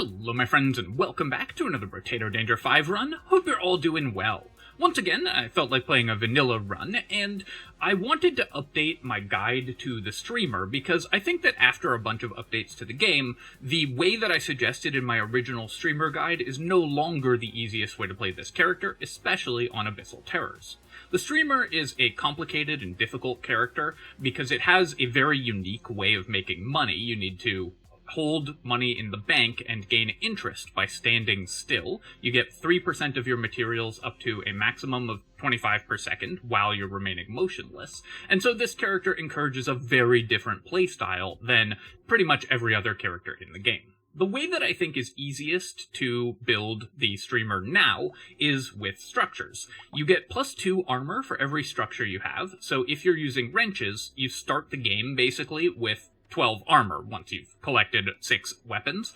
Hello my friends and welcome back to another Brotato Danger 5 run. Hope you're all doing well. Once again, I felt like playing a vanilla run, and I wanted to update my guide to the streamer because I think that after a bunch of updates to the game, the way that I suggested in my original streamer guide is no longer the easiest way to play this character, especially on Abyssal Terrors. The streamer is a complicated and difficult character because it has a very unique way of making money. You need to hold money in the bank and gain interest by standing still. You get 3% of your materials up to a maximum of 25 per second while you're remaining motionless. And so this character encourages a very different playstyle than pretty much every other character in the game. The way that I think is easiest to build the streamer now is with structures. You get +2 armor for every structure you have, so if you're using wrenches, you start the game basically with 12 armor once you've collected 6 weapons.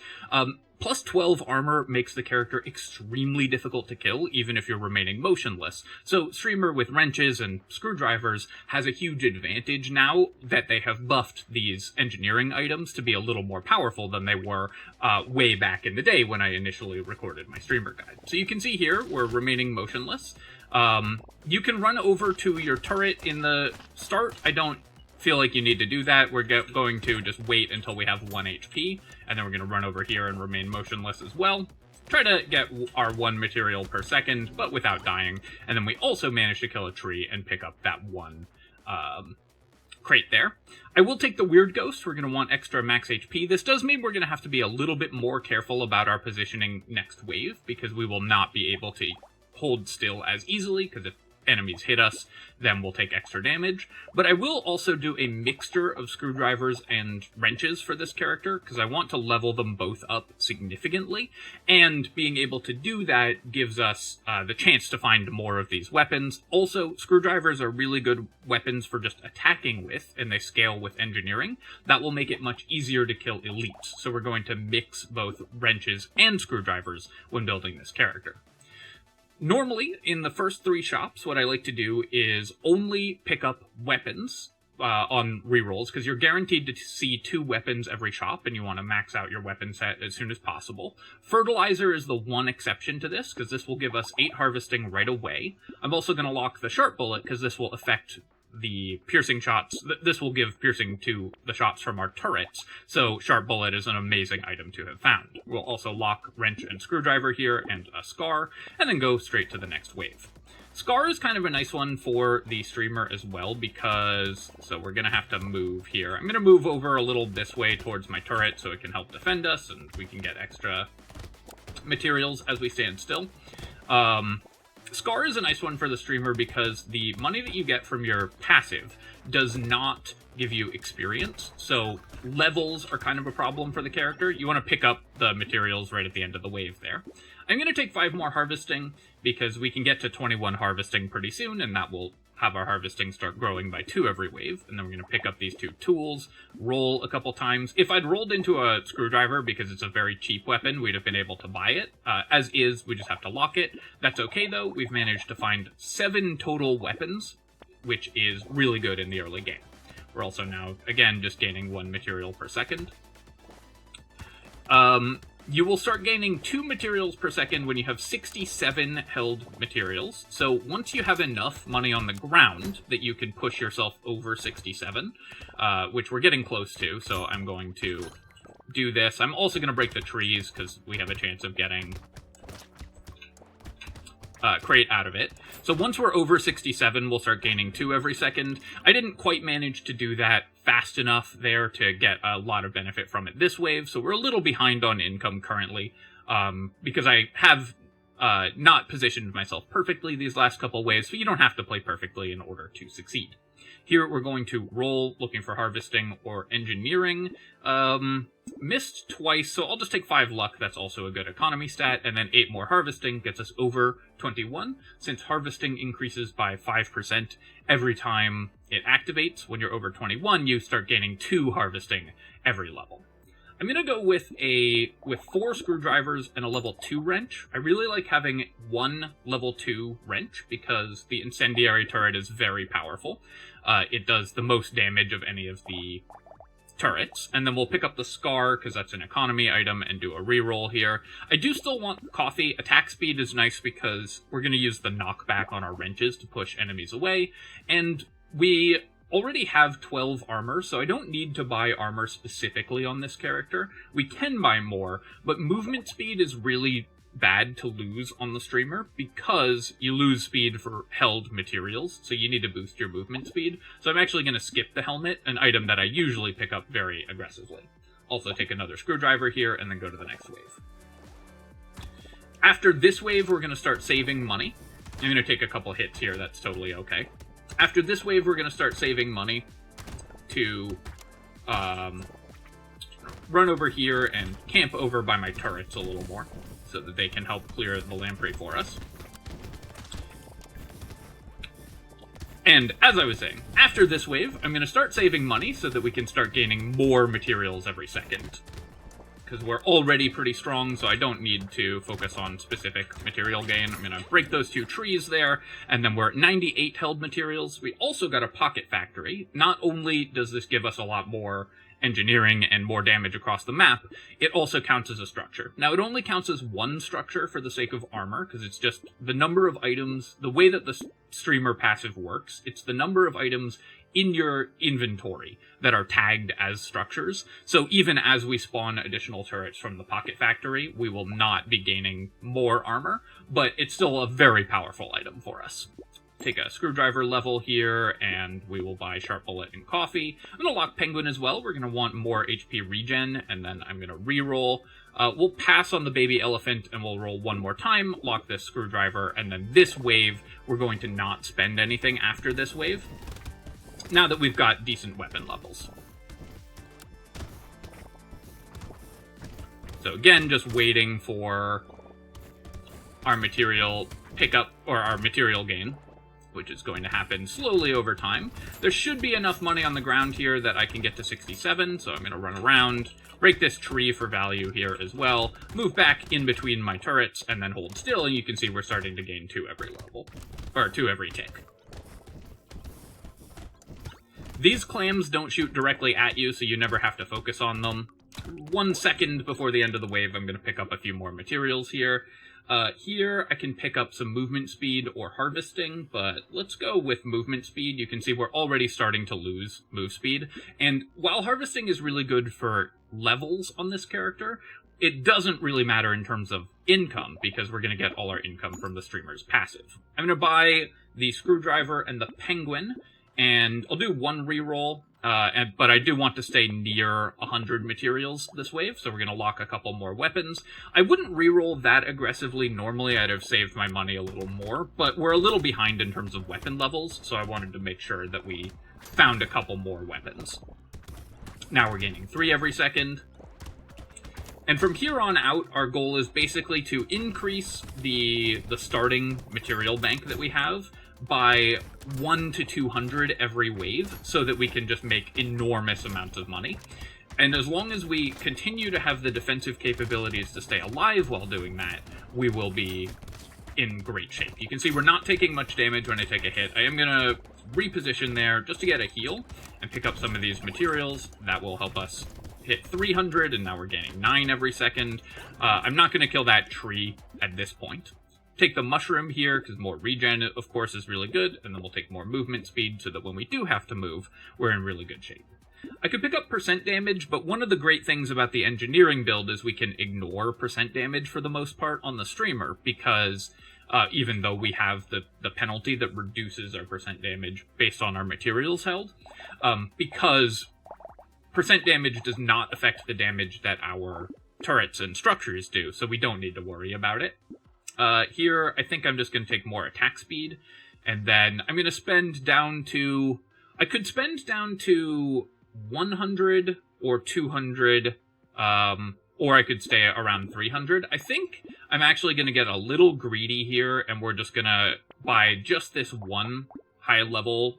Plus 12 armor makes the character extremely difficult to kill, even if you're remaining motionless. So streamer with wrenches and screwdrivers has a huge advantage now that they have buffed these engineering items to be a little more powerful than they were way back in the day when I initially recorded my streamer guide. So you can see here, we're remaining motionless. You can run over to your turret in the start. I don't feel like you need to do that. We're going to just wait until we have 1 HP, and then we're going to run over here and remain motionless as well. Try to get our 1 material per second, but without dying. And then we also managed to kill a tree and pick up that 1 crate there. I will take the Weird Ghost. We're going to want extra max HP. This does mean we're going to have to be a little bit more careful about our positioning next wave, because we will not be able to hold still as easily, because if enemies hit us, then we'll take extra damage. But I will also do a mixture of screwdrivers and wrenches for this character, because I want to level them both up significantly, and being able to do that gives us the chance to find more of these weapons. Also, screwdrivers are really good weapons for just attacking with, and they scale with engineering. That will make it much easier to kill elites, so we're going to mix both wrenches and screwdrivers when building this character. Normally, in the first 3 shops, what I like to do is only pick up weapons on rerolls, because you're guaranteed to see 2 weapons every shop, and you want to max out your weapon set as soon as possible. Fertilizer is the one exception to this, because this will give us 8 harvesting right away. I'm also going to lock the sharp bullet, because this will affect the piercing shots. This will give piercing to the shots from our turrets, so sharp bullet is an amazing item to have found. We'll also lock wrench and screwdriver here and a scar, and then go straight to the next wave. Scar is kind of a nice one for the streamer as well, because, so we're gonna have to move here. I'm gonna move over a little this way towards my turret so it can help defend us, and we can get extra materials as we stand still. Scar is a nice one for the streamer because the money that you get from your passive does not give you experience, so levels are kind of a problem for the character. You want to pick up the materials right at the end of the wave there. I'm going to take 5 more harvesting because we can get to 21 harvesting pretty soon, and that will have our harvesting start growing by 2 every wave. And then we're going to pick up these 2 tools, roll a couple times. If I'd rolled into a screwdriver because it's a very cheap weapon, we'd have been able to buy it. As is, we just have to lock it. That's okay though. We've managed to find 7 total weapons, which is really good in the early game. We're also now, again, just gaining 1 material per second. You will start gaining 2 materials per second when you have 67 held materials. So once you have enough money on the ground that you can push yourself over 67, which we're getting close to, so I'm going to do this. I'm also going to break the trees because we have a chance of getting crate out of it. So once we're over 67, we'll start gaining 2 every second. I didn't quite manage to do that fast enough there to get a lot of benefit from it this wave, so we're a little behind on income currently, because I have not positioned myself perfectly these last couple waves, so you don't have to play perfectly in order to succeed. Here we're going to roll, looking for harvesting or engineering. Missed twice, so I'll just take 5 luck. That's also a good economy stat. And then 8 more harvesting gets us over 21. Since harvesting increases by 5% every time it activates, when you're over 21, you start gaining 2 harvesting every level. I'm going to go with 4 screwdrivers and a level 2 wrench. I really like having 1 level 2 wrench because the incendiary turret is very powerful. It does the most damage of any of the turrets, and then we'll pick up the Scar, because that's an economy item, and do a reroll here. I do still want coffee. Attack speed is nice because we're going to use the knockback on our wrenches to push enemies away, and we already have 12 armor, so I don't need to buy armor specifically on this character. We can buy more, but movement speed is really bad to lose on the streamer because you lose speed for held materials, so you need to boost your movement speed. So I'm actually going to skip the helmet, an item that I usually pick up very aggressively. Also take another screwdriver here, and then go to the next wave. After this wave, we're going to start saving money. I'm going to take a couple hits here, that's totally okay. After this wave, we're going to start saving money to run over here and camp over by my turrets a little more, so that they can help clear the lamprey for us. And as I was saying, after this wave, I'm going to start saving money so that we can start gaining more materials every second. Because we're already pretty strong, so I don't need to focus on specific material gain. I'm going to break those 2 trees there, and then we're at 98 held materials. We also got a pocket factory. Not only does this give us a lot more engineering and more damage across the map, it also counts as a structure. Now, it only counts as one structure for the sake of armor, because it's just the number of items, the way that the streamer passive works, it's the number of items in your inventory that are tagged as structures. So even as we spawn additional turrets from the pocket factory, we will not be gaining more armor, but it's still a very powerful item for us. Take a screwdriver level here, and we will buy Sharp Bullet and Coffee. I'm going to lock Penguin as well. We're going to want more HP regen, and then I'm going to reroll. We'll pass on the Baby Elephant, and we'll roll one more time, lock this screwdriver, and then this wave, we're going to not spend anything after this wave, now that we've got decent weapon levels. So again, just waiting for our material pickup, or our material gain, which is going to happen slowly over time. There should be enough money on the ground here that I can get to 67, so I'm going to run around, break this tree for value here as well, move back in between my turrets, and then hold still, and you can see we're starting to gain 2 every level, or 2 every tick. These clams don't shoot directly at you, so you never have to focus on them. 1 second before the end of the wave, I'm going to pick up a few more materials here. Here, I can pick up some movement speed or harvesting, but let's go with movement speed. You can see we're already starting to lose move speed. And while harvesting is really good for levels on this character, it doesn't really matter in terms of income, because we're going to get all our income from the streamer's passive. I'm going to buy the screwdriver and the penguin, and I'll do 1 reroll. But I do want to stay near 100 materials this wave, so we're going to lock a couple more weapons. I wouldn't reroll that aggressively. Normally, I'd have saved my money a little more, but we're a little behind in terms of weapon levels, so I wanted to make sure that we found a couple more weapons. Now we're gaining 3 every second. And from here on out, our goal is basically to increase the starting material bank that we have by 1 to 200 every wave, so that we can just make enormous amounts of money. And as long as we continue to have the defensive capabilities to stay alive while doing that, we will be in great shape. You can see we're not taking much damage when I take a hit. I am going to reposition there just to get a heal and pick up some of these materials. That will help us hit 300, and now we're gaining 9 every second. I'm not going to kill that tree at this point. Take the mushroom here, because more regen, of course, is really good, and then we'll take more movement speed so that when we do have to move, we're in really good shape. I could pick up percent damage, but one of the great things about the engineering build is we can ignore percent damage for the most part on the streamer, because even though we have the penalty that reduces our percent damage based on our materials held, because percent damage does not affect the damage that our turrets and structures do, so we don't need to worry about it. Here, I think I'm just going to take more attack speed, and then I'm going to spend down to... I could spend down to 100 or 200, or I could stay around 300. I think I'm actually going to get a little greedy here, and we're just going to buy just this one high-level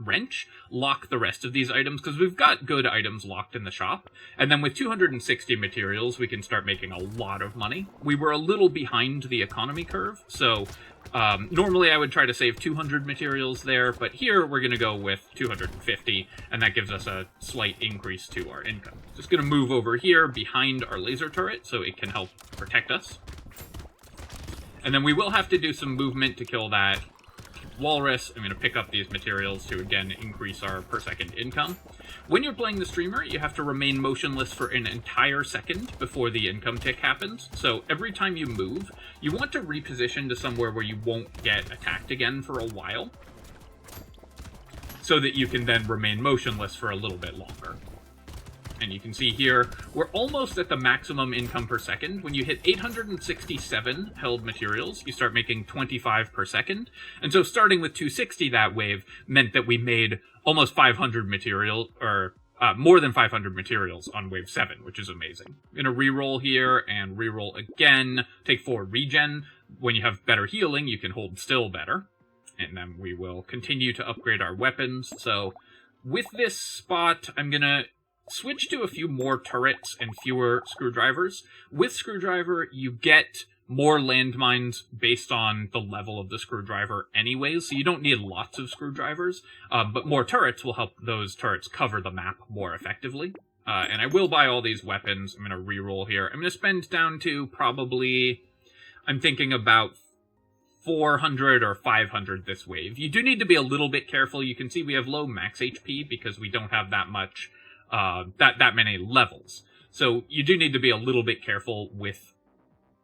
wrench, lock the rest of these items, because we've got good items locked in the shop. And then with 260 materials, we can start making a lot of money. We were a little behind the economy curve, so normally I would try to save 200 materials there, but here we're going to go with 250, and that gives us a slight increase to our income. Just going to move over here behind our laser turret so it can help protect us. And then we will have to do some movement to kill that walrus. I'm going to pick up these materials to, again, increase our per second income. When you're playing the streamer, you have to remain motionless for an entire second before the income tick happens. So every time you move, you want to reposition to somewhere where you won't get attacked again for a while, so that you can then remain motionless for a little bit longer. And you can see here, we're almost at the maximum income per second. When you hit 867 held materials, you start making 25 per second. And so starting with 260 that wave meant that we made almost 500 material, or more than 500 materials on wave 7, which is amazing. I'm going to reroll here and reroll again. Take 4 regen. When you have better healing, you can hold still better. And then we will continue to upgrade our weapons. So with this spot, I'm going to switch to a few more turrets and fewer screwdrivers. With screwdriver, you get more landmines based on the level of the screwdriver anyways, so you don't need lots of screwdrivers, but more turrets will help those turrets cover the map more effectively. And I will buy all these weapons. I'm going to reroll here. I'm going to spend down to probably, I'm thinking about 400 or 500 this wave. You do need to be a little bit careful. You can see we have low max HP because we don't have that much that many levels. So you do need to be a little bit careful with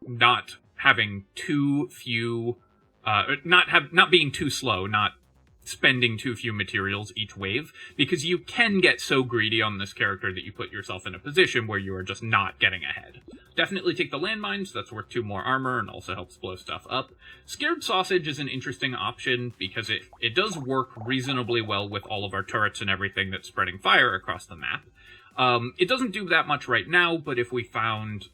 not having too few, not being too slow, not spending too few materials each wave, because you can get so greedy on this character that you put yourself in a position where you are just not getting ahead. Definitely take the landmines, that's worth 2 more armor and also helps blow stuff up. Scared Sausage is an interesting option because it does work reasonably well with all of our turrets and everything that's spreading fire across the map. It doesn't do that much right now, but if we found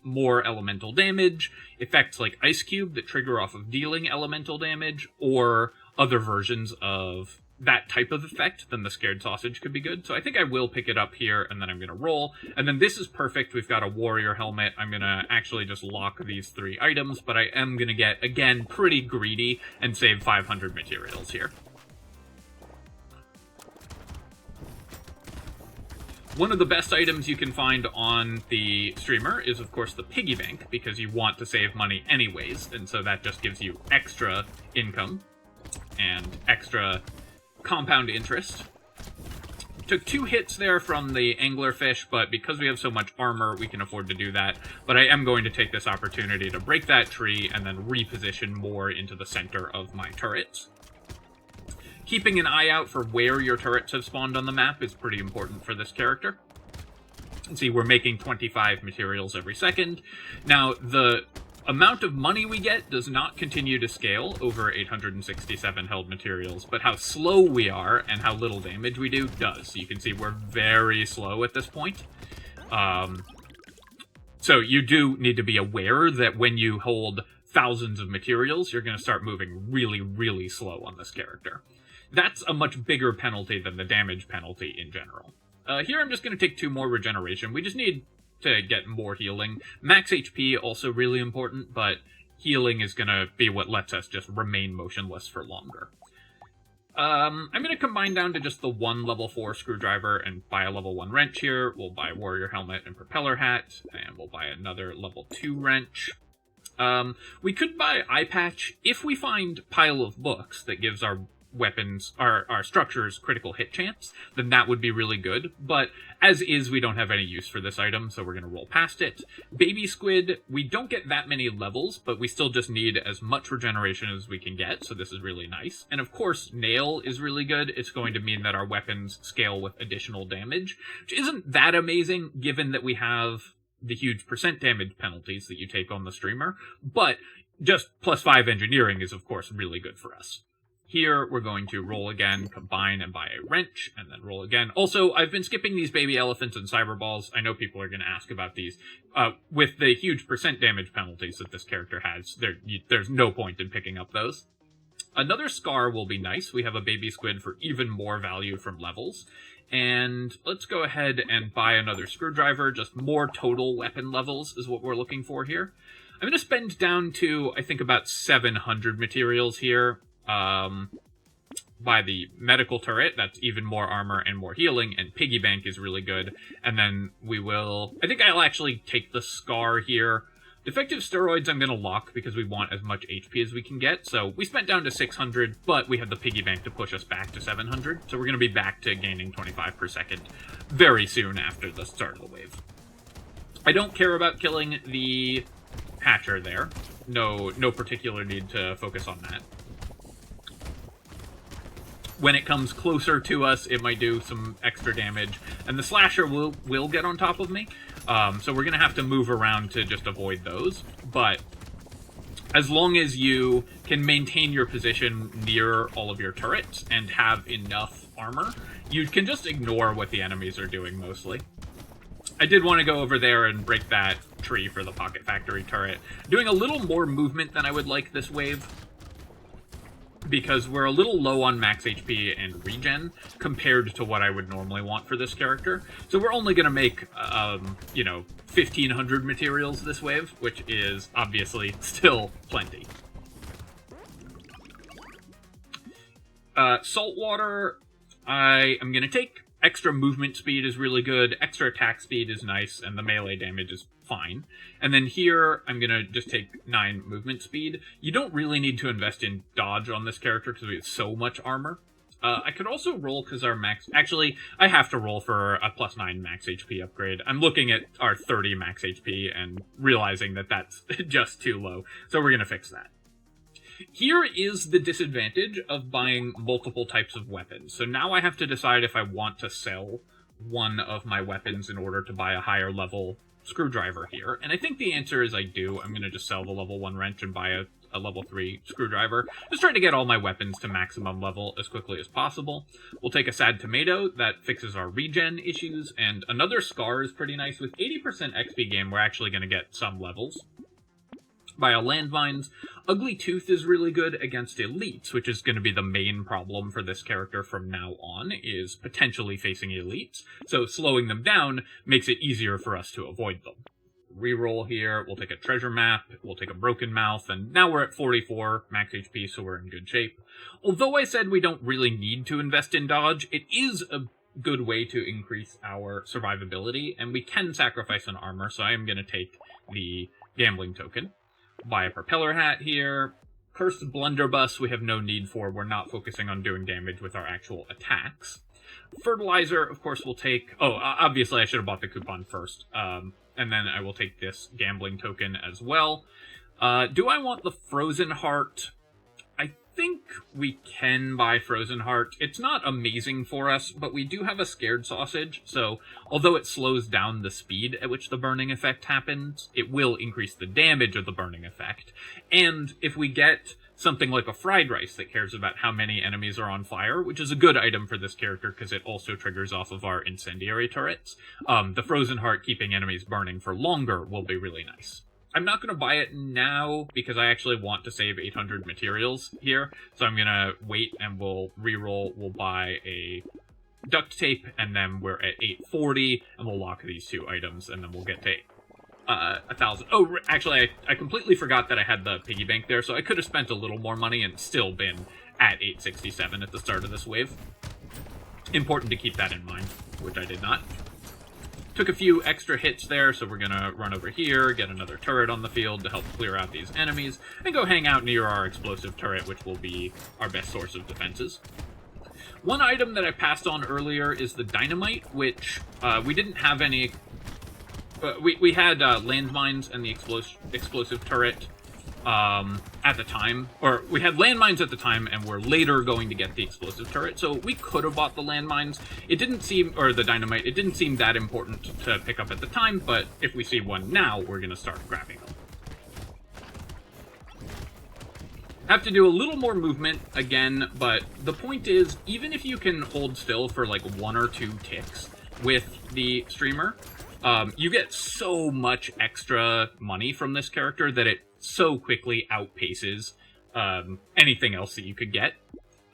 more elemental damage, effects like Ice Cube that trigger off of dealing elemental damage, or other versions of that type of effect, then the Scared Sausage could be good. So I think I will pick it up here, and then I'm going to roll. And then this is perfect. We've got a warrior helmet. I'm going to actually just lock these 3 items, but I am going to get, again, pretty greedy and save 500 materials here. One of the best items you can find on the streamer is, of course, the piggy bank, because you want to save money anyways, and so that just gives you extra income and extra compound interest. Took 2 hits there from the anglerfish, but because we have so much armor, we can afford to do that. But I am going to take this opportunity to break that tree and then reposition more into the center of my turrets. Keeping an eye out for where your turrets have spawned on the map is pretty important for this character. See, we're making 25 materials every second. Now, the amount of money we get does not continue to scale over 867 held materials, but how slow we are and how little damage we do does. So you can see we're very slow at this point. So you do need to be aware that when you hold thousands of materials, you're going to start moving really, really slow on this character. That's a much bigger penalty than the damage penalty in general. Here I'm just going to take 2 more regeneration. We just need to get more healing. Max HP also really important, but healing is going to be what lets us just remain motionless for longer. I'm going to combine down to just the 1 level 4 screwdriver and buy a level 1 wrench here. We'll buy warrior helmet and propeller hat, and we'll buy another level 2 wrench. We could buy eye patch if we find pile of books that gives our weapons, our structures critical hit chance, then that would be really good. But as is, we don't have any use for this item, so we're going to roll past it. Baby Squid, we don't get that many levels, but we still just need as much regeneration as we can get, so this is really nice. And of course, Nail is really good. It's going to mean that our weapons scale with additional damage, which isn't that amazing, given that we have the huge % damage penalties that you take on the streamer, but just +5 engineering is, of course, really good for us. Here, we're going to roll again, combine, and buy a wrench, and then roll again. Also, I've been skipping these baby elephants and cyber balls. I know people are going to ask about these. With the huge % damage penalties that this character has, there's no point in picking up those. Another Scar will be nice. We have a baby squid for even more value from levels. And let's go ahead and buy another screwdriver. Just more total weapon levels is what we're looking for here. I'm going to spend down to, I think, about 700 materials here. By the medical turret, that's even more armor and more healing, and piggy bank is really good. And then we will... I think I'll actually take the Scar here. Defective steroids I'm going to lock because we want as much HP as we can get. So we spent down to 600, but we have the piggy bank to push us back to 700. So we're going to be back to gaining 25 per second very soon after the start of the wave. I don't care about killing the Hatcher there. No particular need to focus on that. When it comes closer to us, it might do some extra damage. And the Slasher will get on top of me. So we're going to have to move around to just avoid those. But as long as you can maintain your position near all of your turrets and have enough armor, you can just ignore what the enemies are doing mostly. I did want to go over there and break that tree for the Pocket Factory turret. Doing a little more movement than I would like this wave, because we're a little low on max HP and regen compared to what I would normally want for this character. So we're only going to make, 1,500 materials this wave, which is obviously still plenty. Saltwater, I am going to take. Extra movement speed is really good, extra attack speed is nice, and the melee damage is fine. And then here, I'm going to just take 9 movement speed. You don't really need to invest in dodge on this character because we have so much armor. I could also roll because our max... Actually, I have to roll for a plus 9 max HP upgrade. I'm looking at our 30 max HP and realizing that that's just too low. So we're going to fix that. Here is the disadvantage of buying multiple types of weapons. So now I have to decide if I want to sell one of my weapons in order to buy a higher level screwdriver here. And I think the answer is I do. I'm going to just sell the level 1 wrench and buy a level 3 screwdriver. Just trying to get all my weapons to maximum level as quickly as possible. We'll take a sad tomato. That fixes our regen issues. And another Scar is pretty nice. With 80% XP gain, we're actually going to get some levels. Bio landmines. Ugly Tooth is really good against elites, which is going to be the main problem for this character from now on, is potentially facing elites. So slowing them down makes it easier for us to avoid them. Reroll here, we'll take a treasure map, we'll take a broken mouth, and now we're at 44 max HP, so we're in good shape. Although I said we don't really need to invest in dodge, it is a good way to increase our survivability, and we can sacrifice an armor, so I am going to take the gambling token. Buy a propeller hat here. Cursed blunderbuss we have no need for. We're not focusing on doing damage with our actual attacks. Fertilizer, of course, we'll take... Oh, obviously I should have bought the coupon first. And then I will take this gambling token as well. Do I want the Frozen Heart? I think we can buy Frozen Heart. It's not amazing for us, but we do have a Scared Sausage, so although it slows down the speed at which the burning effect happens, it will increase the damage of the burning effect. And if we get something like a Fried Rice that cares about how many enemies are on fire, which is a good item for this character because it also triggers off of our incendiary turrets, the Frozen Heart keeping enemies burning for longer will be really nice. I'm not going to buy it now because I actually want to save 800 materials here. So I'm going to wait and we'll reroll. We'll buy a duct tape and then we're at 840 and we'll lock these 2 items and then we'll get to 1,000. Oh, actually, I completely forgot that I had the piggy bank there. So I could have spent a little more money and still been at 867 at the start of this wave. Important to keep that in mind, which I did not. Took a few extra hits there, so we're going to run over here, get another turret on the field to help clear out these enemies, and go hang out near our explosive turret, which will be our best source of defenses. One item that I passed on earlier is the dynamite, which we didn't have any... we had landmines and the explosive turret at the time, or we had landmines at the time and we're later going to get the explosive turret, so we could have bought the landmines. It didn't seem, or the dynamite, it didn't seem that important to pick up at the time, but if we see one now, we're going to start grabbing them. Have to do a little more movement again, but the point is, even if you can hold still for like 1 or 2 ticks with the streamer, you get so much extra money from this character that it so quickly outpaces anything else that you could get.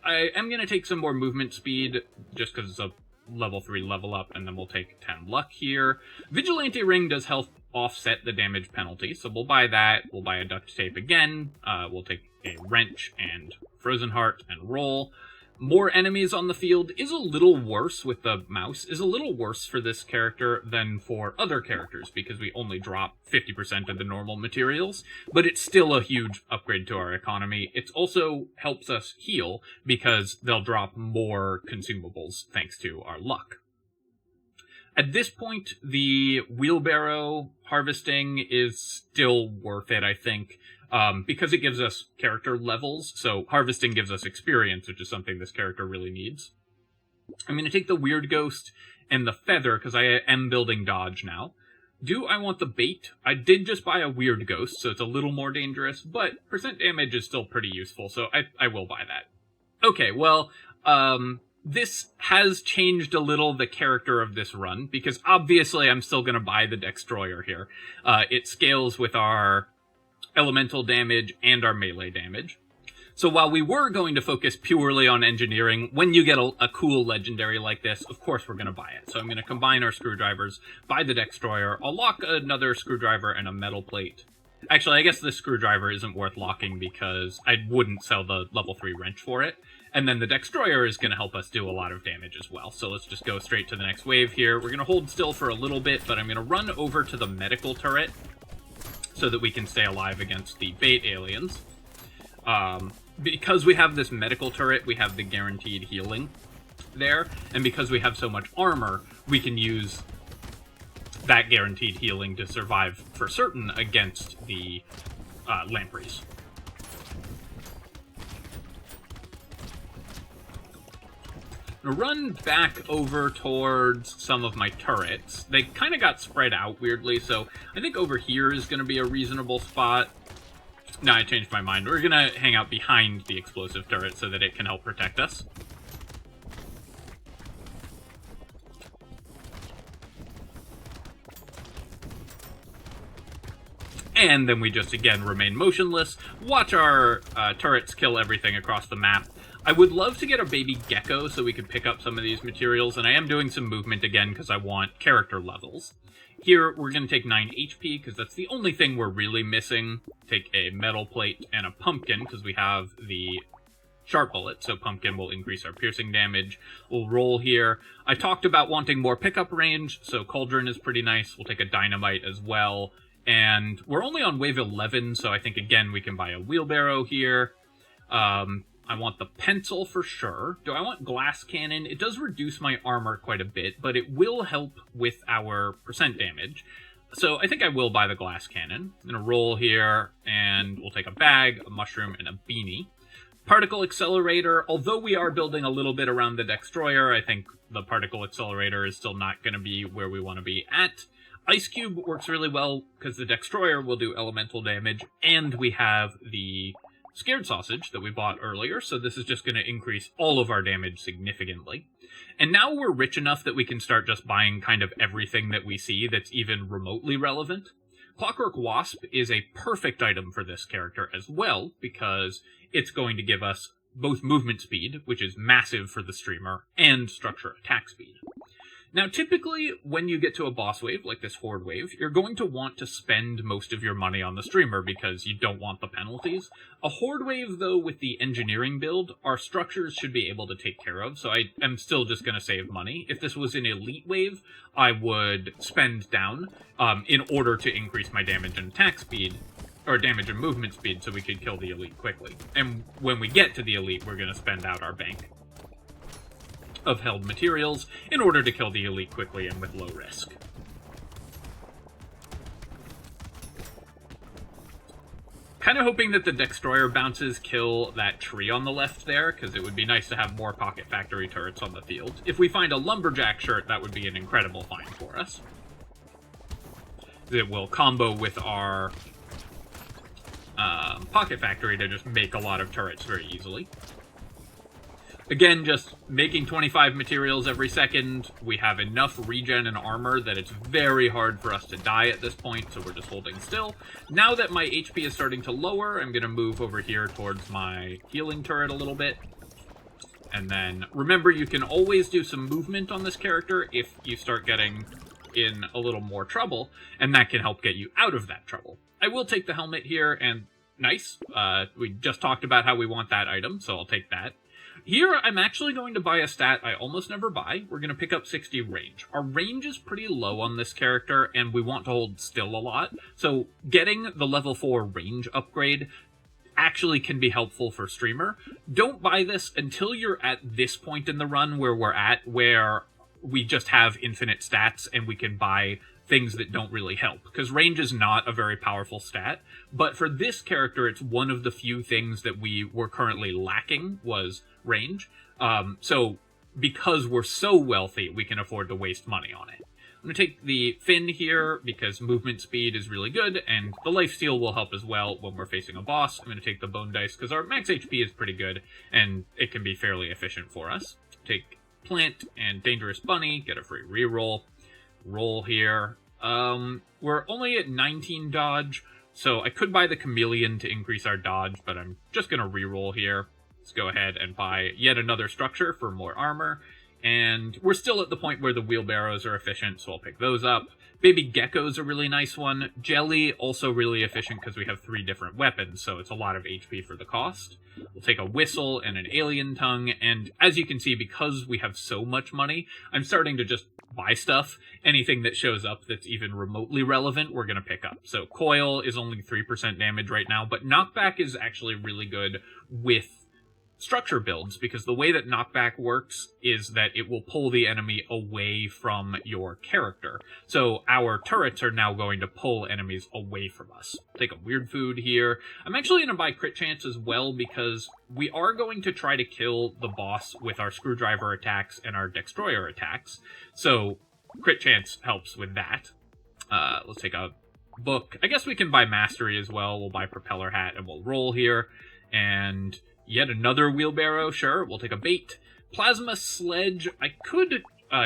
I am going to take some more movement speed, just because it's a level 3 level up, and then we'll take 10 luck here. Vigilante Ring does help offset the damage penalty, so we'll buy that. We'll buy a duct tape again. We'll take a wrench and Frozen Heart and roll. More enemies on the field is a little worse with the mouse, is a little worse for this character than for other characters, because we only drop 50% of the normal materials, but it's still a huge upgrade to our economy. It also helps us heal, because they'll drop more consumables thanks to our luck. At this point, the wheelbarrow harvesting is still worth it, I think. Because it gives us character levels, so harvesting gives us experience, which is something this character really needs. I'm going to take the Weird Ghost and the Feather, because I am building dodge now. Do I want the bait? I did just buy a Weird Ghost, so it's a little more dangerous, but percent damage is still pretty useful, so I will buy that. Okay, well, this has changed a little the character of this run, because obviously I'm still going to buy the Dextroyer here. It scales with our elemental damage and our melee damage. So while we were going to focus purely on engineering, when you get a cool legendary like this, of course we're going to buy it. So I'm going to combine our screwdrivers, buy the Dextroyer, I'll lock another screwdriver and a metal plate. Actually, I guess this screwdriver isn't worth locking because I wouldn't sell the level 3 wrench for it. And then the Dextroyer is going to help us do a lot of damage as well. So let's just go straight to the next wave here. We're going to hold still for a little bit, but I'm going to run over to the medical turret so that we can stay alive against the bait aliens. Because we have this medical turret, we have the guaranteed healing there, and because we have so much armor, we can use that guaranteed healing to survive for certain against the lampreys. Run back over towards some of my turrets. They kind of got spread out weirdly, so I think over here is going to be a reasonable spot. No, I changed my mind. We're going to hang out behind the explosive turret so that it can help protect us. And then we just, again, remain motionless, watch our turrets kill everything across the map. I would love to get a baby gecko so we could pick up some of these materials, and I am doing some movement again because I want character levels. Here, we're going to take 9 HP because that's the only thing we're really missing. Take a metal plate and a pumpkin because we have the sharp bullet, so pumpkin will increase our piercing damage. We'll roll here. I talked about wanting more pickup range, so cauldron is pretty nice. We'll take a dynamite as well. And we're only on wave 11, so I think, again, we can buy a wheelbarrow here. I want the pencil for sure. Do I want glass cannon? It does reduce my armor quite a bit, but it will help with our percent damage. So I think I will buy the glass cannon. I'm going to roll here, and we'll take a bag, a mushroom, and a beanie. Particle accelerator, although we are building a little bit around the Dextroyer, I think the particle accelerator is still not going to be where we want to be at. Ice Cube works really well because the Dextroyer will do elemental damage, and we have the Scared Sausage that we bought earlier, so this is just going to increase all of our damage significantly. And now we're rich enough that we can start just buying kind of everything that we see that's even remotely relevant. Clockwork Wasp is a perfect item for this character as well, because it's going to give us both movement speed, which is massive for the streamer, and structure attack speed. Now, typically, when you get to a boss wave, like this Horde wave, you're going to want to spend most of your money on the streamer because you don't want the penalties. A Horde wave, though, with the engineering build, our structures should be able to take care of, so I am still just going to save money. If this was an elite wave, I would spend down in order to increase my damage and attack speed, or damage and movement speed, so we could kill the elite quickly. And when we get to the elite, we're going to spend out our bank of held materials in order to kill the elite quickly and with low risk. Kind of hoping that the Dextroyer bounces kill that tree on the left there, because it would be nice to have more Pocket Factory turrets on the field. If we find a Lumberjack shirt, that would be an incredible find for us. It will combo with our Pocket Factory to just make a lot of turrets very easily. Again, just making 25 materials every second. We have enough regen and armor that it's very hard for us to die at this point, so we're just holding still. Now that my HP is starting to lower, I'm going to move over here towards my healing turret a little bit. And then, remember, you can always do some movement on this character if you start getting in a little more trouble, and that can help get you out of that trouble. I will take the helmet here, and nice. We just talked about how we want that item, so I'll take that. Here, I'm actually going to buy a stat I almost never buy. We're going to pick up 60 range. Our range is pretty low on this character, and we want to hold still a lot, so getting the level 4 range upgrade actually can be helpful for streamer. Don't buy this until you're at this point in the run where we're at, where we just have infinite stats and we can buy things that don't really help, because range is not a very powerful stat, but for this character it's one of the few things that we were currently lacking was range. So because we're so wealthy, we can afford to waste money on it. I'm going to take the fin here because movement speed is really good, and the lifesteal will help as well when we're facing a boss. I'm going to take the bone dice because our max HP is pretty good, and it can be fairly efficient for us. Take plant and dangerous bunny, get a free reroll. Roll here. We're only at 19 dodge, so I could buy the chameleon to increase our dodge, but I'm just going to reroll here. Let's go ahead and buy yet another structure for more armor. And we're still at the point where the wheelbarrows are efficient, so I'll pick those up. Baby Gecko's a really nice one. Jelly, also really efficient because we have 3 different weapons, so it's a lot of HP for the cost. We'll take a whistle and an alien tongue, and as you can see, because we have so much money, I'm starting to just buy stuff. Anything that shows up that's even remotely relevant, we're going to pick up. So Coil is only 3% damage right now, but Knockback is actually really good with structure builds, because the way that knockback works is that it will pull the enemy away from your character. So our turrets are now going to pull enemies away from us. Take a weird food here. I'm actually going to buy crit chance as well, because we are going to try to kill the boss with our screwdriver attacks and our destroyer attacks. So crit chance helps with that. Let's take a book. I guess we can buy mastery as well. We'll buy propeller hat and we'll roll here. And yet another wheelbarrow, sure, we'll take a bait. Plasma sledge, I could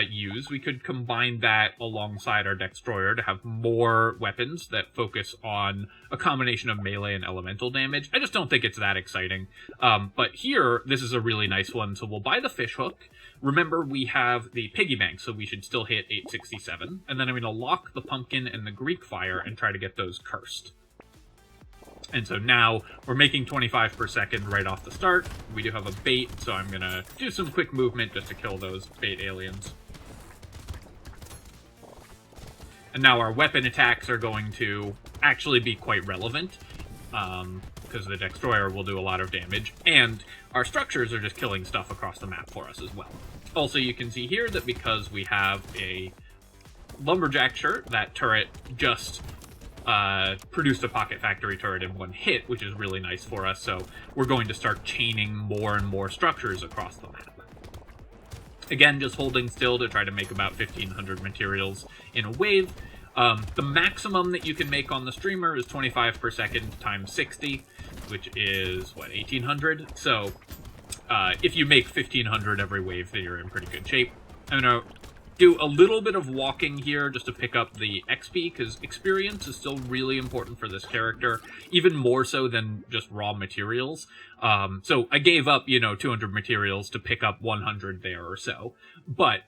use. We could combine that alongside our destroyer to have more weapons that focus on a combination of melee and elemental damage. I just don't think it's that exciting. But here, this is a really nice one, so we'll buy the fish hook. Remember, we have the piggy bank, so we should still hit 867. And then I'm going to lock the pumpkin and the Greek fire and try to get those cursed. And so now we're making 25 per second right off the start. We do have a bait, so I'm going to do some quick movement just to kill those bait aliens. And now our weapon attacks are going to actually be quite relevant, because the destroyer will do a lot of damage, and our structures are just killing stuff across the map for us as well. Also, you can see here that because we have a lumberjack shirt, that turret just produced a pocket factory turret in one hit, which is really nice for us, so we're going to start chaining more and more structures across the map. Again, just holding still to try to make about 1,500 materials in a wave. The maximum that you can make on the streamer is 25 per second times 60, which is, what, 1,800? So, if you make 1,500 every wave, then you're in pretty good shape. I'm going to do a little bit of walking here just to pick up the XP, because experience is still really important for this character, even more so than just raw materials. So I gave up, 200 materials to pick up 100 there or so, but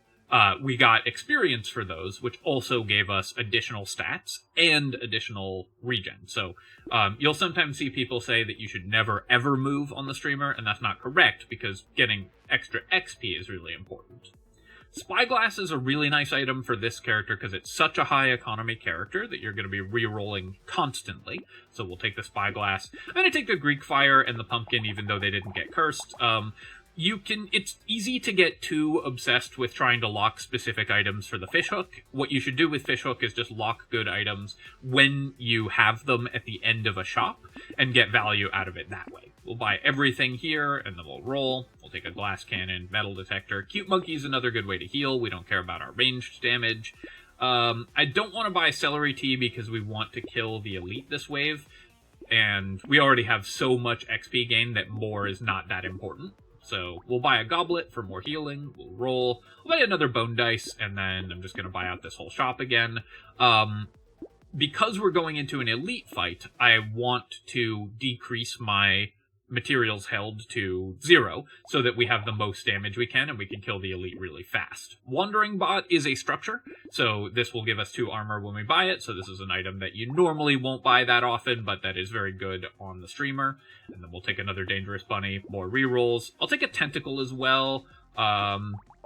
we got experience for those, which also gave us additional stats and additional regen. So you'll sometimes see people say that you should never ever move on the streamer, and that's not correct, because getting extra XP is really important. Spyglass is a really nice item for this character because it's such a high economy character that you're going to be re-rolling constantly. So we'll take the Spyglass. I'm going to take the Greek Fire and the Pumpkin, even though they didn't get cursed. It's easy to get too obsessed with trying to lock specific items for the fishhook. What you should do with fishhook is just lock good items when you have them at the end of a shop and get value out of it that way. We'll buy everything here, and then we'll roll. We'll take a glass cannon, metal detector. Cute Monkey is another good way to heal. We don't care about our ranged damage. I don't want to buy celery tea because we want to kill the elite this wave, and we already have so much XP gain that more is not that important. So we'll buy a goblet for more healing. We'll roll. We'll buy another bone dice, and then I'm just going to buy out this whole shop again. Because we're going into an elite fight, I want to decrease my materials held to 0 so that we have the most damage we can and we can kill the elite really fast. Wandering Bot is a structure, so this will give us 2 armor when we buy it, so this is an item that you normally won't buy that often, but that is very good on the streamer. And then we'll take another Dangerous Bunny, more rerolls. I'll take a Tentacle as well.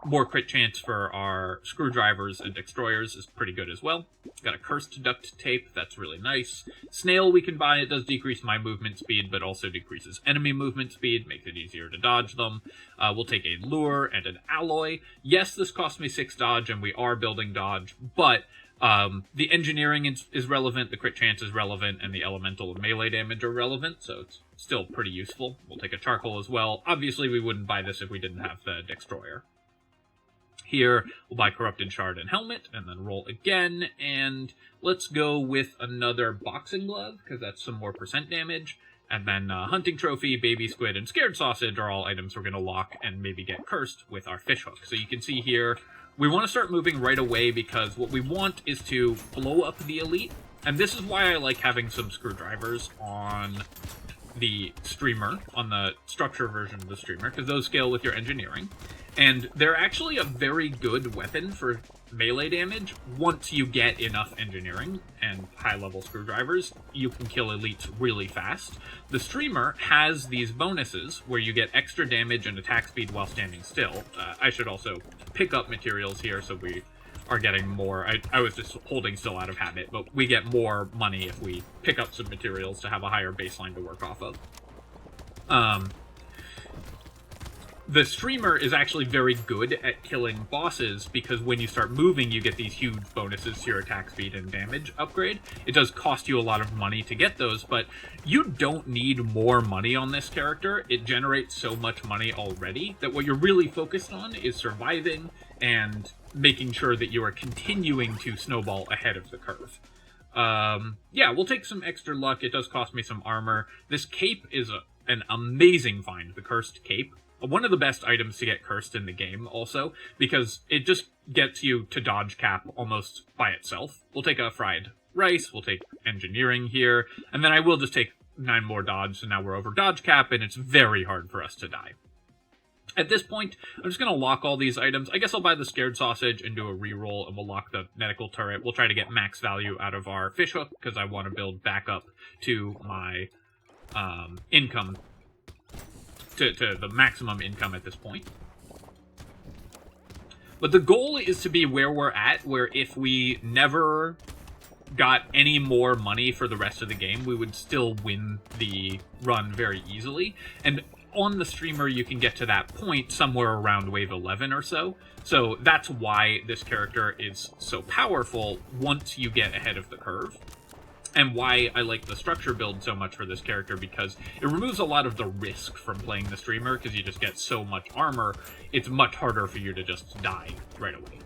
More crit chance for our Screwdrivers and Destroyers is pretty good as well. Got a Cursed Duct Tape, that's really nice. Snail we can buy, it does decrease my movement speed, but also decreases enemy movement speed, makes it easier to dodge them. We'll take a Lure and an Alloy. Yes, this cost me 6 dodge, and we are building dodge, but the engineering is relevant, the crit chance is relevant, and the elemental and melee damage are relevant, so it's still pretty useful. We'll take a Charcoal as well. Obviously, we wouldn't buy this if we didn't have the Destroyer. Here, we'll buy Corrupted Shard and Helmet, and then roll again, and let's go with another Boxing Glove, because that's some more percent damage, and then Hunting Trophy, Baby Squid, and Scared Sausage are all items we're going to lock and maybe get cursed with our Fishhook. So you can see here, we want to start moving right away, because what we want is to blow up the elite, and this is why I like having some Screwdrivers on the streamer, on the structure version of the streamer, because those scale with your engineering. And they're actually a very good weapon for melee damage. Once you get enough engineering and high-level Screwdrivers, you can kill elites really fast. The streamer has these bonuses where you get extra damage and attack speed while standing still. I should also pick up materials here so we are getting more. I was just holding still out of habit, but we get more money if we pick up some materials to have a higher baseline to work off of. The streamer is actually very good at killing bosses because when you start moving, you get these huge bonuses to your attack speed and damage upgrade. It does cost you a lot of money to get those, but you don't need more money on this character. It generates so much money already that what you're really focused on is surviving and making sure that you are continuing to snowball ahead of the curve. Yeah, we'll take some extra luck. It does cost me some armor. This cape is an amazing find, the Cursed Cape. One of the best items to get cursed in the game, also, because it just gets you to dodge cap almost by itself. We'll take a Fried Rice, we'll take Engineering here, and then I will just take 9 more dodge, so now we're over dodge cap, and it's very hard for us to die. At this point, I'm just going to lock all these items. I guess I'll buy the Scared Sausage and do a reroll, and we'll lock the Medical Turret. We'll try to get max value out of our Fishhook, because I want to build back up to my income, to the maximum income at this point. But the goal is to be where we're at, where if we never got any more money for the rest of the game, we would still win the run very easily. And on the streamer, you can get to that point somewhere around wave 11 or so. So that's why this character is so powerful once you get ahead of the curve. And why I like the structure build so much for this character, because it removes a lot of the risk from playing the streamer, because you just get so much armor, it's much harder for you to just die right away.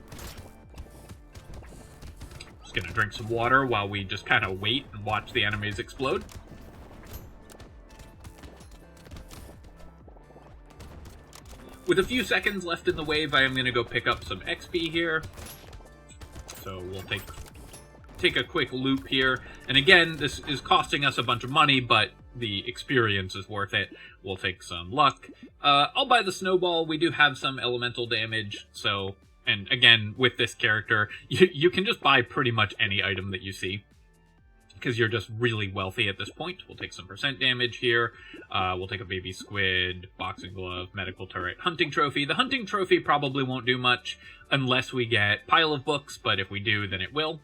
Just gonna drink some water while we just kind of wait and watch the enemies explode. With a few seconds left in the wave, I am going to go pick up some XP here. So we'll take a quick loop here. And again, this is costing us a bunch of money, but the experience is worth it. We'll take some luck. I'll buy the Snowball. We do have some elemental damage, so... And again, with this character, you can just buy pretty much any item that you see, because you're just really wealthy at this point. We'll take some percent damage here. We'll take a Baby Squid, Boxing Glove, Medical Turret, Hunting Trophy. The Hunting Trophy probably won't do much unless we get Pile of Books, but if we do, then it will.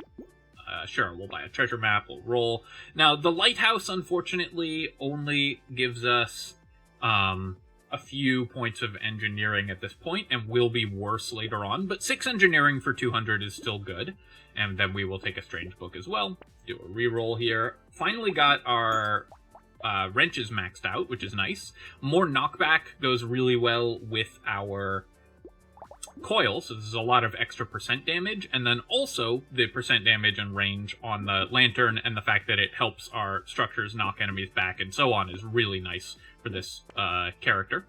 Sure, we'll buy a treasure map, we'll roll. Now, the Lighthouse, unfortunately, only gives us a few points of engineering at this point, and will be worse later on, but 6 engineering for 200 is still good. And then we will take a Strange Book as well. Do a reroll here. Finally got our wrenches maxed out, which is nice. More knockback goes really well with our coil, so this is a lot of extra percent damage, and then also the percent damage and range on the lantern, and the fact that it helps our structures knock enemies back and so on is really nice for this character.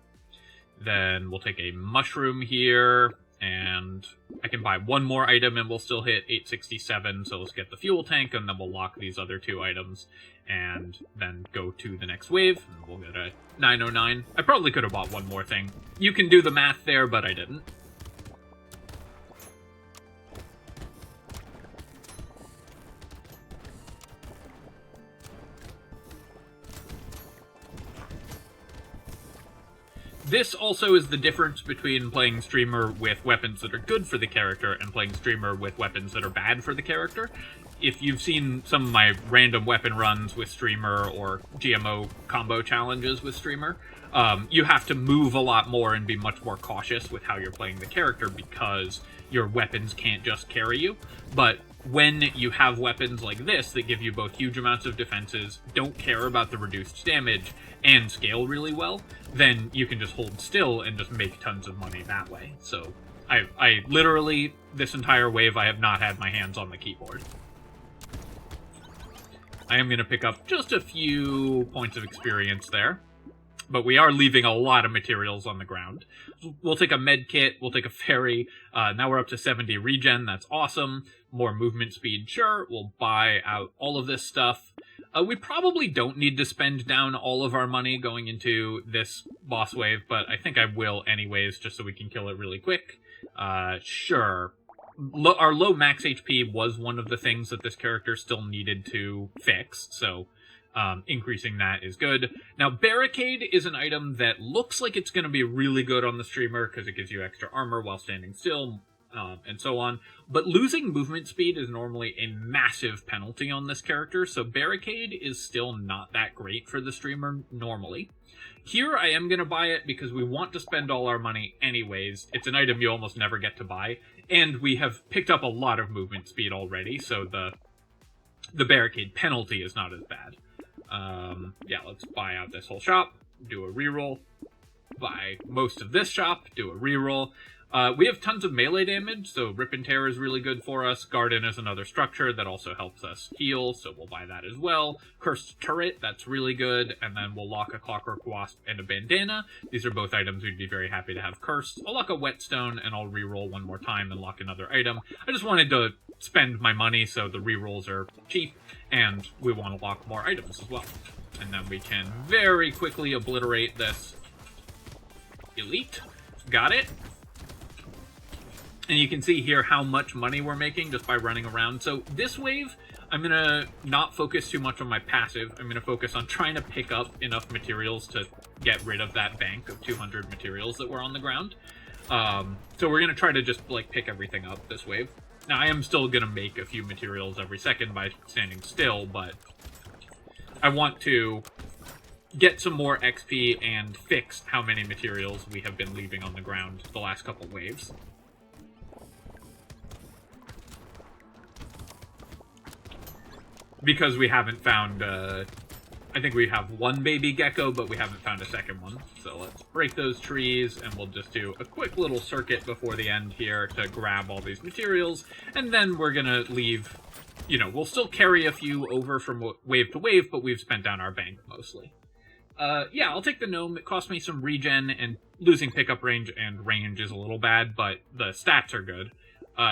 Then we'll take a mushroom here, and I can buy one more item and we'll still hit 867, so let's get the fuel tank, and then we'll lock these other 2 items, and then go to the next wave, and we'll get a 909. I probably could have bought one more thing. You can do the math there, but I didn't. This also is the difference between playing streamer with weapons that are good for the character and playing streamer with weapons that are bad for the character. If you've seen some of my random weapon runs with streamer or GMO combo challenges with streamer, you have to move a lot more and be much more cautious with how you're playing the character because your weapons can't just carry you. But when you have weapons like this that give you both huge amounts of defenses, don't care about the reduced damage, and scale really well, then you can just hold still and just make tons of money that way. So I literally, this entire wave, I have not had my hands on the keyboard. I am going to pick up just a few points of experience there, but we are leaving a lot of materials on the ground. We'll take a med kit, we'll take a ferry. Now we're up to 70 regen, that's awesome. More movement speed, sure. We'll buy out all of this stuff. We probably don't need to spend down all of our money going into this boss wave, but I think I will anyways, just so we can kill it really quick. Sure. Our low max HP was one of the things that this character still needed to fix, so increasing that is good. Now, Barricade is an item that looks like it's going to be really good on the streamer because it gives you extra armor while standing still, and so on. But losing movement speed is normally a massive penalty on this character, so Barricade is still not that great for the streamer normally. Here, I am going to buy it because we want to spend all our money anyways. It's an item you almost never get to buy, and we have picked up a lot of movement speed already, so the Barricade penalty is not as bad. Yeah, let's buy out this whole shop, do a reroll, buy most of this shop, do a reroll. We have tons of melee damage, so Rip and Tear is really good for us. Garden is another structure that also helps us heal, so we'll buy that as well. Cursed Turret, that's really good, and then we'll lock a Clockwork Wasp and a Bandana. These are both items we'd be very happy to have cursed. I'll lock a Whetstone, and I'll reroll one more time and lock another item. I just wanted to spend my money, so the rerolls are cheap, and we want to lock more items as well. And then we can very quickly obliterate this elite. Got it. And you can see here how much money we're making just by running around. So this wave, I'm going to not focus too much on my passive. I'm going to focus on trying to pick up enough materials to get rid of that bank of 200 materials that were on the ground. So we're going to try to just like pick everything up this wave. Now I am still going to make a few materials every second by standing still, but I want to get some more XP and fix how many materials we have been leaving on the ground the last couple waves. Because we haven't found, I think we have one baby gecko, but we haven't found a second one. So let's break those trees, and we'll just do a quick little circuit before the end here to grab all these materials. And then we're gonna leave, you know, we'll still carry a few over from wave to wave, but we've spent down our bank mostly. Yeah, I'll take the gnome. It cost me some regen, and losing pickup range and range is a little bad, but the stats are good.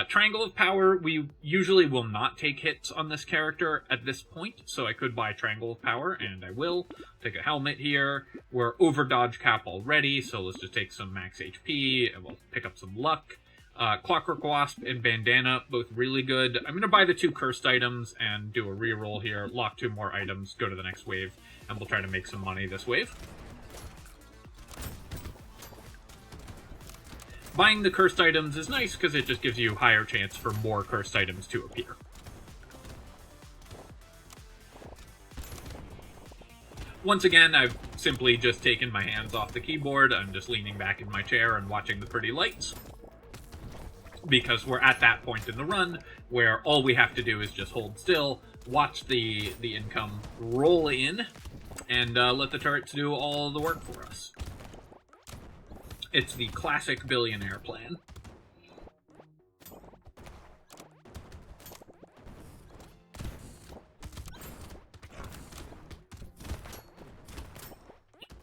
Triangle of Power, we usually will not take hits on this character at this point, so I could buy Triangle of Power, and I will. Take a helmet here. We're over dodge cap already, so let's just take some max HP, and we'll pick up some luck. Clockwork Wasp and Bandana, both really good. I'm going to buy the 2 cursed items and do a reroll here, lock 2 more items, go to the next wave, and we'll try to make some money this wave. Buying the cursed items is nice because it just gives you higher chance for more cursed items to appear. Once again, I've simply just taken my hands off the keyboard. I'm just leaning back in my chair and watching the pretty lights. Because we're at that point in the run where all we have to do is just hold still, watch the income roll in, and let the turrets do all the work for us. It's the classic billionaire plan.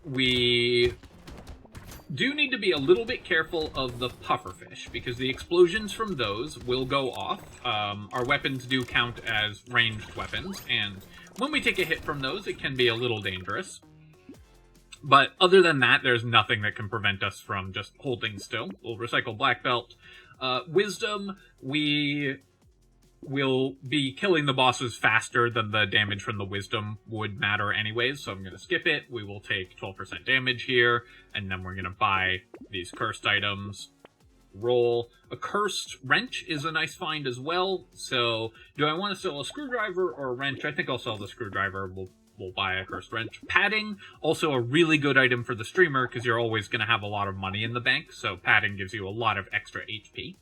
We do need to be a little bit careful of the pufferfish, because the explosions from those will go off. Our weapons do count as ranged weapons, and when we take a hit from those, it can be a little dangerous. But other than that, there's nothing that can prevent us from just holding still. We'll recycle Black Belt. Wisdom, we will be killing the bosses faster than the damage from the Wisdom would matter anyways, so I'm going to skip it. We will take 12% damage here, and then we're going to buy these cursed items. Roll. A cursed wrench is a nice find as well, so do I want to sell a screwdriver or a wrench? I think I'll sell the screwdriver. We'll buy a cursed wrench. Padding, also a really good item for the streamer, because you're always going to have a lot of money in the bank, so padding gives you a lot of extra HP.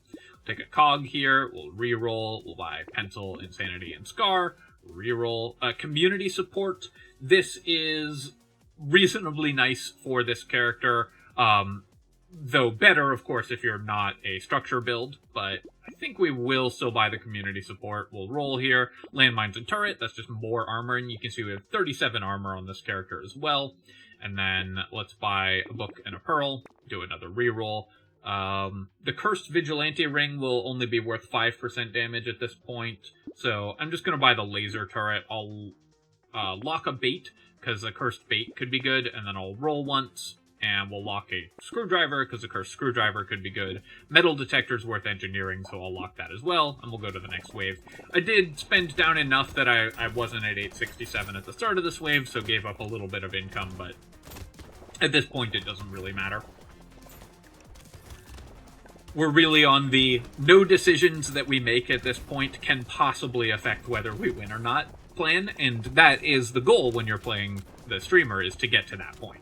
Take a cog here, we'll reroll, we'll buy pencil, insanity, and scar, reroll. Community support, this is reasonably nice for this character, though better, of course, if you're not a structure build, but I think we will still buy the community support. We'll roll here, landmines and turret, that's just more armor, and you can see we have 37 armor on this character as well. And then let's buy a book and a pearl, do another reroll. The Cursed Vigilante Ring will only be worth 5% damage at this point, so I'm just going to buy the laser turret. I'll lock a bait, because the Cursed Bait could be good, and then I'll roll once, and we'll lock a screwdriver, because the Cursed Screwdriver could be good. Metal Detector's worth engineering, so I'll lock that as well, and we'll go to the next wave. I did spend down enough that I wasn't at 867 at the start of this wave, so gave up a little bit of income, but at this point it doesn't really matter. We're really on the no decisions that we make at this point can possibly affect whether we win or not plan, and that is the goal when you're playing the streamer, is to get to that point.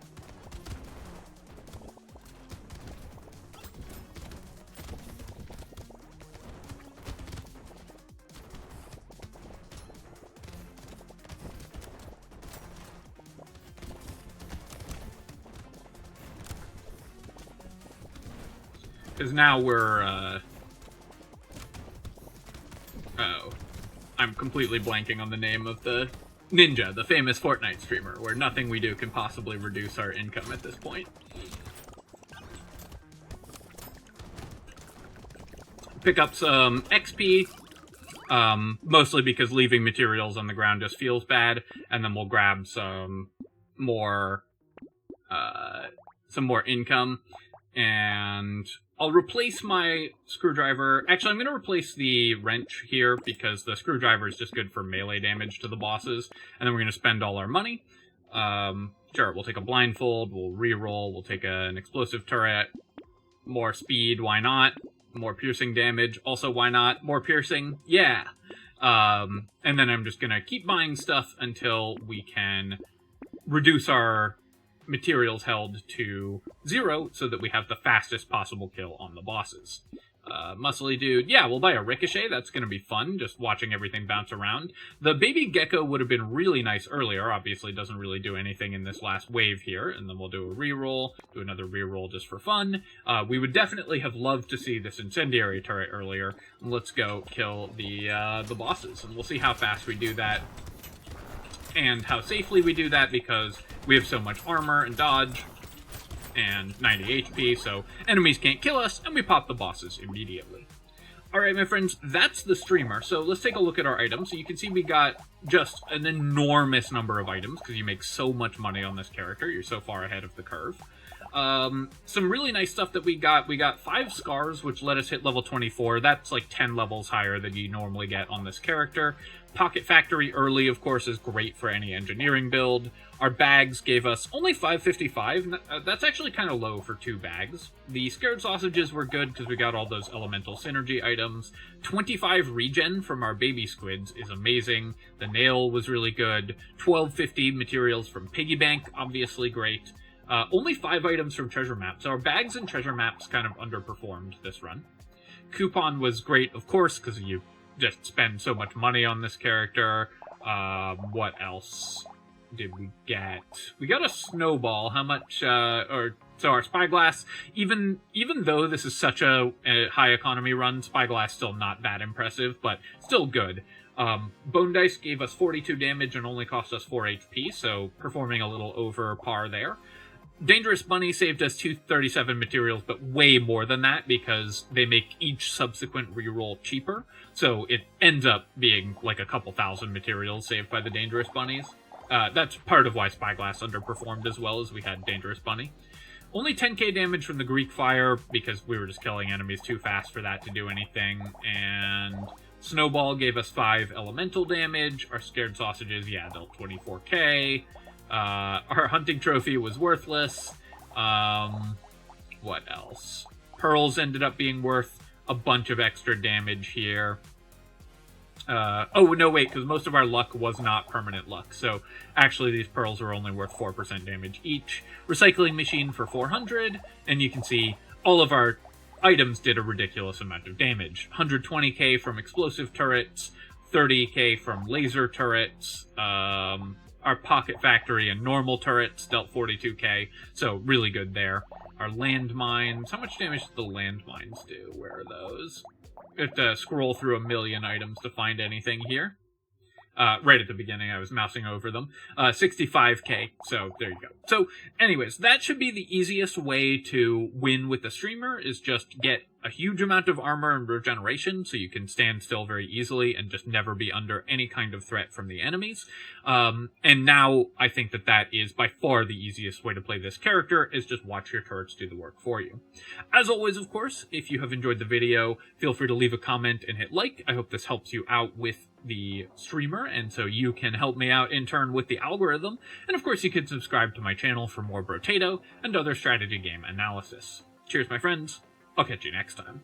Because now we're, oh. I'm completely blanking on the name of the Ninja, the famous Fortnite streamer, where nothing we do can possibly reduce our income at this point. Pick up some XP, mostly because leaving materials on the ground just feels bad, and then we'll grab some more income, and I'll replace my screwdriver. Actually, I'm going to replace the wrench here, because the screwdriver is just good for melee damage to the bosses. And then we're going to spend all our money. Sure, we'll take a blindfold, we'll reroll, we'll take an explosive turret. More speed, why not? More piercing damage, also why not? More piercing, yeah! And then I'm just going to keep buying stuff until we can reduce our materials held to 0 so that we have the fastest possible kill on the bosses. Muscly dude, yeah, we'll buy a ricochet. That's going to be fun, just watching everything bounce around. The baby gecko would have been really nice earlier. Obviously doesn't really do anything in this last wave here, and then we'll do a reroll, do another reroll just for fun. We would definitely have loved to see this incendiary turret earlier. Let's go kill the bosses, and we'll see how fast we do that and how safely we do that, because we have so much armor and dodge and 90 HP, so enemies can't kill us, and we pop the bosses immediately. Alright, my friends, that's the streamer. So let's take a look at our items. So you can see we got just an enormous number of items, because you make so much money on this character. You're so far ahead of the curve. Some really nice stuff that we got. We got 5 scars, which let us hit level 24. That's like 10 levels higher than you normally get on this character. Pocket Factory early, of course, is great for any engineering build. Our bags gave us only 555. That's actually kind of low for 2 bags. The Scared Sausages were good because we got all those elemental synergy items. 25 regen from our baby squids is amazing. The nail was really good. 1250 materials from Piggy Bank, obviously great. Only 5 items from Treasure Maps. Our bags and Treasure Maps kind of underperformed this run. Coupon was great, of course, because you just spend so much money on this character. What else did we get? We got a snowball. How much, so our Spyglass, even though this is such a high economy run, Spyglass still not that impressive, but still good. Bone Dice gave us 42 damage and only cost us 4 HP, so performing a little over par there. Dangerous Bunny saved us 237 materials, but way more than that because they make each subsequent reroll cheaper. So it ends up being like a couple thousand materials saved by the Dangerous Bunnies. That's part of why Spyglass underperformed as well as we had Dangerous Bunny. Only 10k damage from the Greek Fire because we were just killing enemies too fast for that to do anything. And Snowball gave us 5 elemental damage. Our Scared Sausages, yeah, dealt 24k. Our hunting trophy was worthless. What else? Pearls ended up being worth a bunch of extra damage here. Oh, no, wait, because most of our luck was not permanent luck. So, actually, these pearls are only worth 4% damage each. Recycling machine for 400, and you can see all of our items did a ridiculous amount of damage. 120k from explosive turrets, 30k from laser turrets, our Pocket Factory and normal turrets dealt 42k, so really good there. Our landmines, how much damage did the landmines do? Where are those? We have to scroll through a million items to find anything here. Right at the beginning, I was mousing over them. 65k, so there you go. So, anyways, that should be the easiest way to win with the streamer, is just get a huge amount of armor and regeneration, so you can stand still very easily and just never be under any kind of threat from the enemies. And now, I think that is by far the easiest way to play this character, is just watch your turrets do the work for you. As always, of course, if you have enjoyed the video, feel free to leave a comment and hit like. I hope this helps you out with the streamer, and so you can help me out in turn with the algorithm. And of course, you can subscribe to my channel for more Brotato and other strategy game analysis. Cheers, my friends. I'll catch you next time.